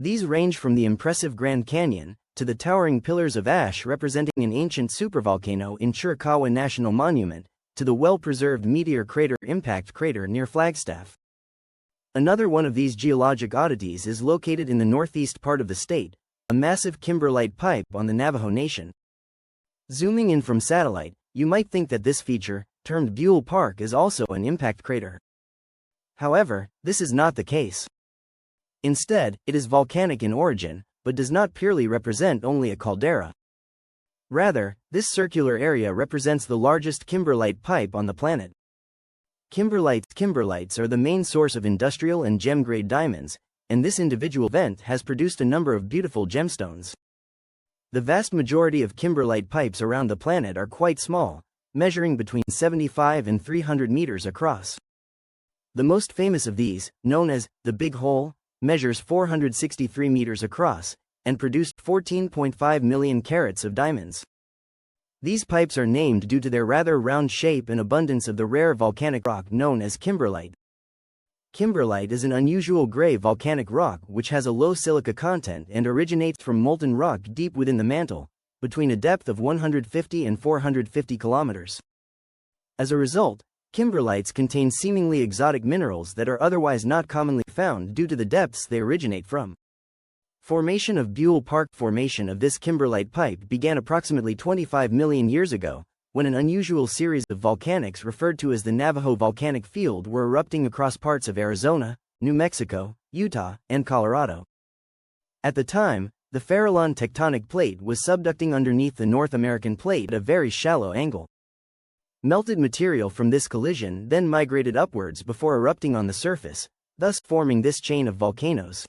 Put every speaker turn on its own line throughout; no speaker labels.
These range from the impressive Grand Canyon to the towering pillars of ash representing an ancient supervolcano in Chiricahua National Monument, to the well-preserved meteor crater impact crater near Flagstaff. Another one of these geologic oddities is located in the northeast part of the state, a massive kimberlite pipe on the Navajo Nation. Zooming in from satellite, you might think that this feature, termed Buell Park, is also an impact crater. However, this is not the case. Instead, it is volcanic in origin, but does not purely represent only a caldera. Rather, this circular area represents the largest kimberlite pipe on the planet. Kimberlites are the main source of industrial and gem-grade diamonds, and this individual vent has produced a number of beautiful gemstones. The vast majority of kimberlite pipes around the planet are quite small, measuring between 75 and 300 meters across. The most famous of these, known as the Big Hole, measures 463 meters across, and produced 14.5 million carats of diamonds. These pipes are named due to their rather round shape and abundance of the rare volcanic rock known as kimberlite. Kimberlite is an unusual gray volcanic rock which has a low silica content and originates from molten rock deep within the mantle, between a depth of 150 and 450 kilometers. As a result, kimberlites contain seemingly exotic minerals that are otherwise not commonly found due to the depths they originate from. Formation of Buell Park. Formation of this kimberlite pipe began approximately 25 million years ago, when an unusual series of volcanics referred to as the Navajo Volcanic Field were erupting across parts of Arizona, New Mexico, Utah, and Colorado. At the time, the Farallon tectonic plate was subducting underneath the North American plate at a very shallow angle. Melted material from this collision then migrated upwards before erupting on the surface, thus forming this chain of volcanoes.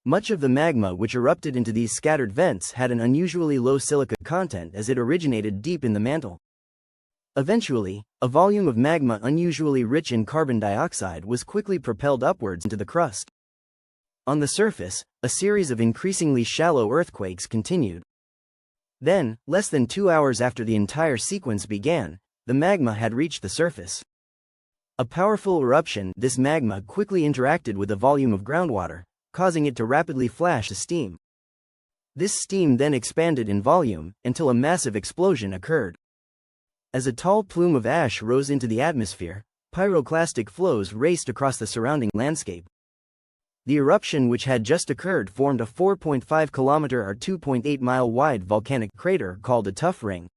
Much of the magma which erupted into these scattered vents had an unusually low silica content as it originated deep in the mantle. Eventually, a volume of magma unusually rich in carbon dioxide was quickly propelled upwards into the crust. On the surface, a series of increasingly shallow earthquakes continued. Then, less than 2 hours after the entire sequence began, the magma had reached the surface. A powerful eruption, this magma quickly interacted with a volume of groundwater, causing it to rapidly flash to steam. This steam then expanded in volume until a massive explosion occurred. As a tall plume of ash rose into the atmosphere, pyroclastic flows raced across the surrounding landscape. The eruption which had just occurred formed a 4.5 kilometer or 2.8 mile wide volcanic crater called a tuff ring,